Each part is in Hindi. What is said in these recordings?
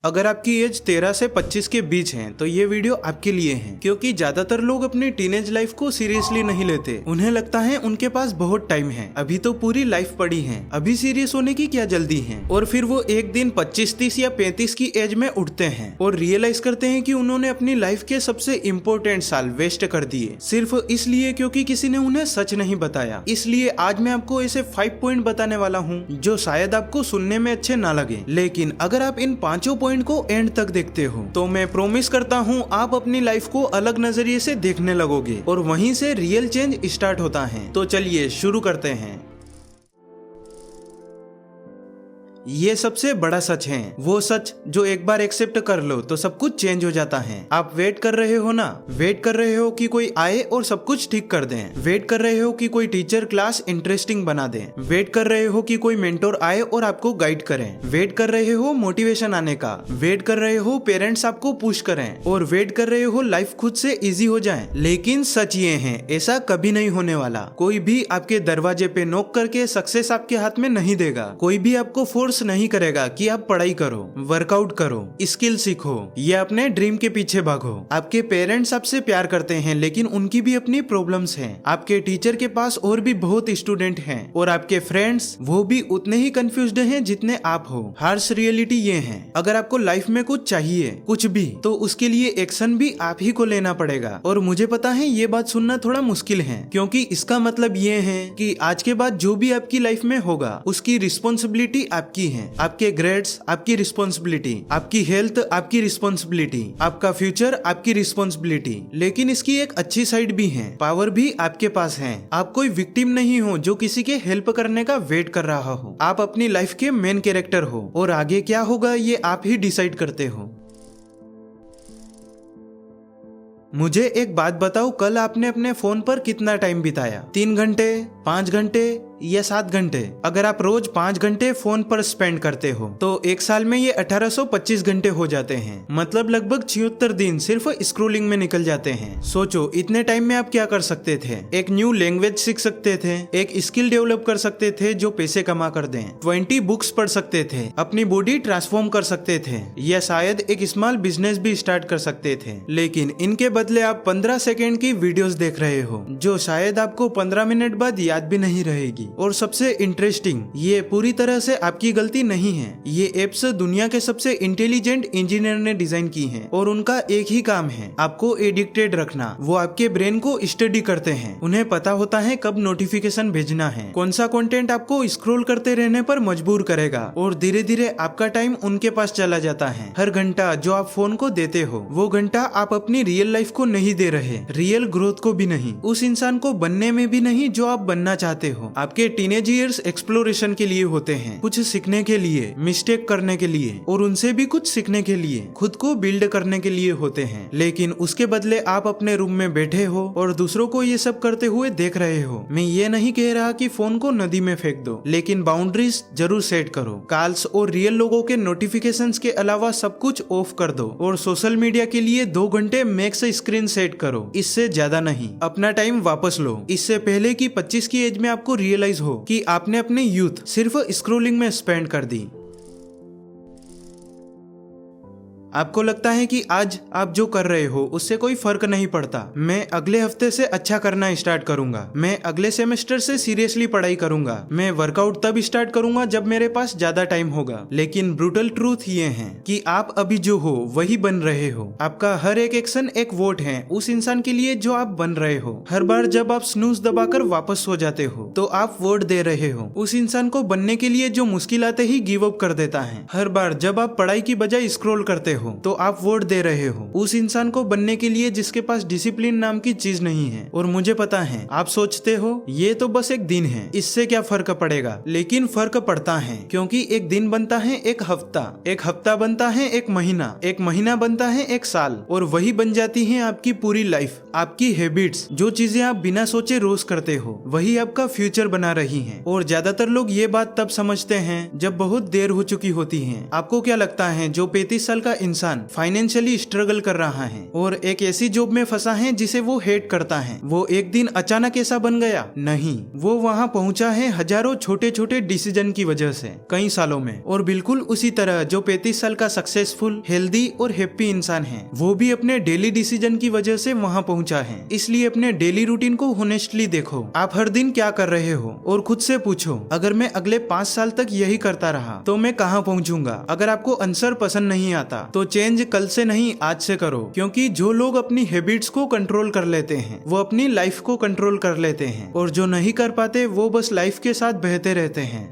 अगर आपकी एज 13 से 25 के बीच है तो ये वीडियो आपके लिए है, क्योंकि ज्यादातर लोग अपनी टीनेज लाइफ को सीरियसली नहीं लेते। उन्हें लगता है उनके पास बहुत टाइम है, अभी तो पूरी लाइफ पड़ी है, अभी सीरियस होने की क्या जल्दी है। और फिर वो एक दिन 25, 30 या 35 की एज में उठते हैं और रियलाइज करते हैं कि उन्होंने अपनी लाइफ के सबसे इम्पोर्टेंट साल वेस्ट कर दिए, सिर्फ इसलिए क्योंकि किसी ने उन्हें सच नहीं बताया। इसलिए आज मैं आपको ऐसे 5 पॉइंट बताने वाला हूँ जो शायद आपको सुनने में अच्छे ना लगे, लेकिन अगर आप इन 5 पॉइंट को एंड तक देखते हो तो मैं प्रॉमिस करता हूँ आप अपनी लाइफ को अलग नजरिए से देखने लगोगे और वहीं से रियल चेंज स्टार्ट होता है। तो चलिए शुरू करते हैं। ये सबसे बड़ा सच है, वो सच जो एक बार एक्सेप्ट कर लो तो सब कुछ चेंज हो जाता है। आप वेट कर रहे हो ना, वेट कर रहे हो कि कोई आए और सब कुछ ठीक कर दे, वेट कर रहे हो कि कोई टीचर क्लास इंटरेस्टिंग बना दे, वेट कर रहे हो कि कोई मेंटोर आए और आपको गाइड करे, वेट कर रहे हो मोटिवेशन आने का, वेट कर रहे हो पेरेंट्स आपको पुश करें और वेट कर रहे हो लाइफ खुद से इजी हो जाए। लेकिन सच ये है, ऐसा कभी नहीं होने वाला। कोई भी आपके दरवाजे पे नॉक करके सक्सेस आपके हाथ में नहीं देगा। कोई भी आपको फोर्स नहीं करेगा कि आप पढ़ाई करो, वर्कआउट करो, स्किल सीखो या अपने ड्रीम के पीछे भागो। आपके पेरेंट्स आपसे प्यार करते हैं, लेकिन उनकी भी अपनी प्रॉब्लम्स हैं। आपके टीचर के पास और भी बहुत स्टूडेंट हैं और आपके फ्रेंड्स वो भी उतने ही कंफ्यूज्ड हैं जितने आप हो। हार्श रियलिटी ये है, अगर आपको लाइफ में कुछ चाहिए, कुछ भी, तो उसके लिए एक्शन भी आप ही को लेना पड़ेगा। और मुझे पता है ये बात सुनना थोड़ा मुश्किल है, क्योंकि इसका मतलब ये है कि आज के बाद जो भी आपकी लाइफ में होगा उसकी रिस्पॉन्सिबिलिटी आपकी है। आपके ग्रेड्स आपकी रिस्पॉन्सिबिलिटी, आपकी हेल्थ आपकी रिस्पॉन्सिबिलिटी, आपका फ्यूचर आपकी रिस्पॉन्सिबिलिटी। लेकिन इसकी एक अच्छी साइड भी है, पावर भी आपके पास है। आप कोई विक्टिम नहीं हो जो किसी के हेल्प करने का वेट कर रहा हो। आप अपनी लाइफ के मेन कैरेक्टर हो और आगे क्या होगा ये आप ही डिसाइड करते हो। मुझे एक बात बताओ, कल आपने अपने फोन पर कितना टाइम बिताया? 3 घंटे, 5 घंटे या 7 घंटे? अगर आप रोज 5 घंटे फोन पर स्पेंड करते हो तो एक साल में ये 1825 घंटे हो जाते हैं। मतलब लगभग 76 दिन सिर्फ स्क्रोलिंग में निकल जाते हैं। सोचो इतने टाइम में आप क्या कर सकते थे? एक न्यू लैंग्वेज सीख सकते थे, एक स्किल डेवलप कर सकते थे जो पैसे कमा कर दें, 20 बुक्स पढ़ सकते थे, अपनी बॉडी ट्रांसफॉर्म कर सकते थे या शायद एक स्मॉल बिजनेस भी स्टार्ट कर सकते थे। लेकिन इनके बदले आप 15 सेकेंड की वीडियोस देख रहे हो जो शायद आपको 15 मिनट बाद याद भी नहीं रहेगी। और सबसे इंटरेस्टिंग, ये पूरी तरह से आपकी गलती नहीं है। ये एप्स दुनिया के सबसे इंटेलिजेंट इंजीनियर ने डिजाइन की हैं और उनका एक ही काम है, आपको एडिक्टेड रखना। वो आपके ब्रेन को स्टडी करते हैं, उन्हें पता होता है कब नोटिफिकेशन भेजना है, कौन सा कंटेंट आपको स्क्रॉल करते रहने पर मजबूर करेगा, और धीरे धीरे आपका टाइम उनके पास चला जाता है। हर घंटा जो आप फोन को देते हो वो घंटा आप अपनी रियल लाइफ को नहीं दे रहे, रियल ग्रोथ को भी नहीं, उस इंसान को बनने में भी नहीं जो आप बनना चाहते हो। आपके टीनेज ईयर्स एक्सप्लोरेशन के लिए होते हैं, कुछ सीखने के लिए, मिस्टेक करने के लिए और उनसे भी कुछ सीखने के लिए, खुद को बिल्ड करने के लिए होते हैं। लेकिन उसके बदले आप अपने रूम में बैठे हो और दूसरों को ये सब करते हुए देख रहे हो। मैं ये नहीं कह रहा कि फोन को नदी में फेंक दो, लेकिन बाउंड्रीज जरूर सेट करो। कॉल्स और रियल लोगों के नोटिफिकेशंस के अलावा सब कुछ ऑफ कर दो और सोशल मीडिया के लिए 2 घंटे मैक्स स्क्रीन सेट करो, इससे ज्यादा नहीं। अपना टाइम वापस लो, इससे पहले कि 25 की एज में आपको रियलाइज हो कि आपने अपनी यूथ सिर्फ स्क्रोलिंग में स्पेंड कर दी। आपको लगता है कि आज आप जो कर रहे हो उससे कोई फर्क नहीं पड़ता। मैं अगले हफ्ते से अच्छा करना स्टार्ट करूंगा, मैं अगले सेमेस्टर से सीरियसली पढ़ाई करूंगा, मैं वर्कआउट तब स्टार्ट करूंगा जब मेरे पास ज्यादा टाइम होगा। लेकिन ब्रूटल ट्रूथ ये है कि आप अभी जो हो वही बन रहे हो। आपका हर एक एक्शन एक वोट है उस इंसान के लिए जो आप बन रहे हो। हर बार जब आप स्नूज दबाकर वापस सो जाते हो तो आप वोट दे रहे हो उस इंसान को बनने के लिए जो मुश्किल आते ही गिव अप कर देता है। हर बार जब आप पढ़ाई की बजाय स्क्रॉल करते हो तो आप वोट दे रहे हो उस इंसान को बनने के लिए जिसके पास डिसिप्लिन नाम की चीज नहीं है। और मुझे पता है आप सोचते हो ये तो बस एक दिन है, इससे क्या फर्क पड़ेगा, लेकिन फर्क पड़ता है, क्योंकि एक दिन बनता है एक हफ्ता बनता है एक महीना बनता है एक साल, और वही बन जाती है आपकी पूरी लाइफ। आपकी हैबिट्स, जो चीजें आप बिना सोचे रोज करते हो, वही आपका फ्यूचर बना रही है। और ज्यादातर लोग ये बात तब समझते हैं जब बहुत देर हो चुकी होती है। आपको क्या लगता है जो 35 साल का इंसान फाइनेंशियली स्ट्रगल कर रहा है और एक ऐसी जॉब में फंसा है जिसे वो हेट करता है, वो एक दिन अचानक ऐसा बन गया? नहीं, वो वहाँ पहुँचा है हजारों छोटे छोटे डिसीजन की वजह से कई सालों में। और बिल्कुल उसी तरह जो 35 साल का सक्सेसफुल, हेल्दी और हैप्पी इंसान है, वो भी अपने डेली डिसीजन की वजह से वहाँ पहुँचा है। इसलिए अपने डेली रूटीन को होनेस्टली देखो, आप हर दिन क्या कर रहे हो, और खुद से पूछो अगर मैं अगले 5 साल तक यही करता रहा तो मैं कहाँ पहुँचूंगा। अगर आपको आंसर पसंद नहीं आता तो चेंज कल से नहीं आज से करो, क्योंकि जो लोग अपनी हैबिट्स को कंट्रोल कर लेते हैं वो अपनी लाइफ को कंट्रोल कर लेते हैं, और जो नहीं कर पाते वो बस लाइफ के साथ बहते रहते हैं।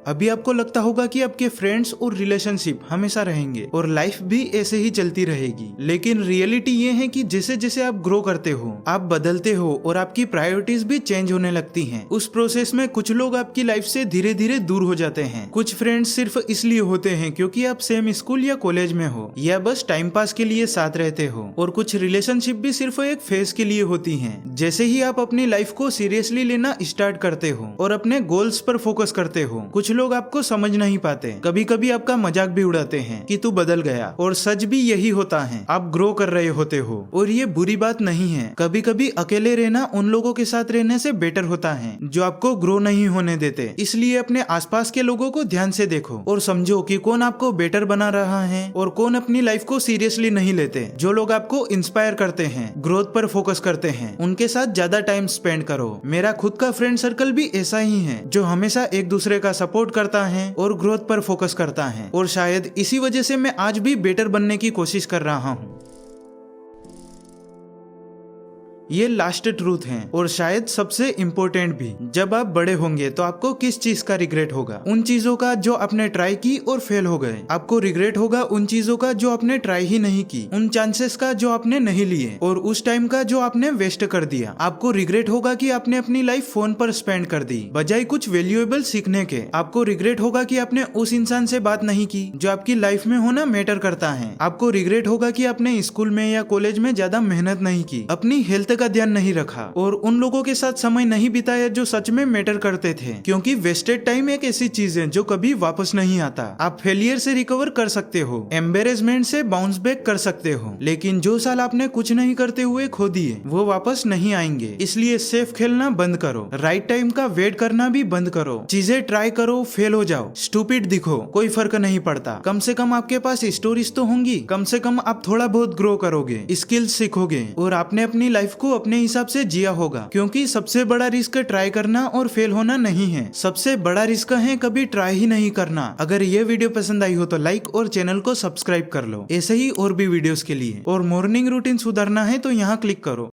अभी आपको लगता होगा कि आपके फ्रेंड्स और रिलेशनशिप हमेशा रहेंगे और लाइफ भी ऐसे ही चलती रहेगी, लेकिन रियलिटी ये है कि जैसे जैसे आप ग्रो करते हो, आप बदलते हो और आपकी प्रायोरिटीज भी चेंज होने लगती हैं। उस प्रोसेस में कुछ लोग आपकी लाइफ से धीरे धीरे दूर हो जाते हैं। कुछ फ्रेंड्स सिर्फ इसलिए होते हैं क्योंकि आप सेम स्कूल या कॉलेज में हो, या बस टाइम पास के लिए साथ रहते हो, और कुछ रिलेशनशिप भी सिर्फ एक फेज के लिए होती हैं। जैसे ही आप अपनी लाइफ को सीरियसली लेना स्टार्ट करते हो और अपने गोल्स पर फोकस करते हो, कुछ लोग आपको समझ नहीं पाते, कभी कभी आपका मजाक भी उड़ाते हैं कि तू बदल गया, और सच भी यही होता है, आप ग्रो कर रहे होते हो। और ये बुरी बात नहीं है, कभी कभी अकेले रहना उन लोगों के साथ रहने से बेटर होता है जो आपको ग्रो नहीं होने देते। इसलिए अपने आसपास के लोगों को ध्यान से देखो और समझो कि कौन आपको बेटर बना रहा है और कौन अपनी लाइफ को सीरियसली नहीं लेते। जो लोग आपको इंस्पायर करते हैं, ग्रोथ पर फोकस करते हैं, उनके साथ ज्यादा टाइम स्पेंड करो। मेरा खुद का फ्रेंड सर्कल भी ऐसा ही है, जो हमेशा एक दूसरे का सपोर्ट करता है और ग्रोथ पर फोकस करता है, और शायद इसी वजह से मैं आज भी बेटर बनने की कोशिश कर रहा हूँ। ये लास्ट ट्रूथ है और शायद सबसे इम्पोर्टेंट भी। जब आप बड़े होंगे तो आपको किस चीज का रिग्रेट होगा? उन चीजों का जो आपने ट्राई की और फेल हो गए। आपको रिग्रेट होगा उन चीजों का जो आपने ट्राई ही नहीं की, उन चांसेस का जो आपने नहीं लिए, और उस टाइम का जो आपने वेस्ट कर दिया। आपको रिग्रेट होगा कि आपने अपनी लाइफ फोन पर स्पेंड कर दी बजाय कुछ वैल्यूएबल सीखने के। आपको रिग्रेट होगा कि आपने उस इंसान से बात नहीं की जो आपकी लाइफ में होना मैटर करता है। आपको रिग्रेट होगा कि आपने स्कूल में या कॉलेज में ज्यादा मेहनत नहीं की, अपनी हेल्थ का ध्यान नहीं रखा, और उन लोगों के साथ समय नहीं बिताया जो सच में मैटर करते थे। क्योंकि वेस्टेड टाइम एक ऐसी चीज है जो कभी वापस नहीं आता। आप फेलियर से रिकवर कर सकते हो, एम्बेरेसमेंट से बाउंस बैक कर सकते हो, लेकिन जो साल आपने कुछ नहीं करते हुए खो दिए वो वापस नहीं आएंगे। इसलिए सेफ खेलना बंद करो, राइट टाइम का वेट करना भी बंद करो। चीजें ट्राई करो, फेल हो जाओ, स्टूपिड दिखो, कोई फर्क नहीं पड़ता। कम से कम आपके पास स्टोरीज तो होंगी, कम से कम आप थोड़ा बहुत ग्रो करोगे, स्किल्स सीखोगे, और आपने अपनी लाइफ को अपने हिसाब से जिया होगा। क्योंकि सबसे बड़ा रिस्क ट्राई करना और फेल होना नहीं है, सबसे बड़ा रिस्क है कभी ट्राई ही नहीं करना। अगर ये वीडियो पसंद आई हो तो लाइक और चैनल को सब्सक्राइब कर लो, ऐसे ही और भी वीडियोस के लिए। और मॉर्निंग रूटीन सुधारना है तो यहाँ क्लिक करो।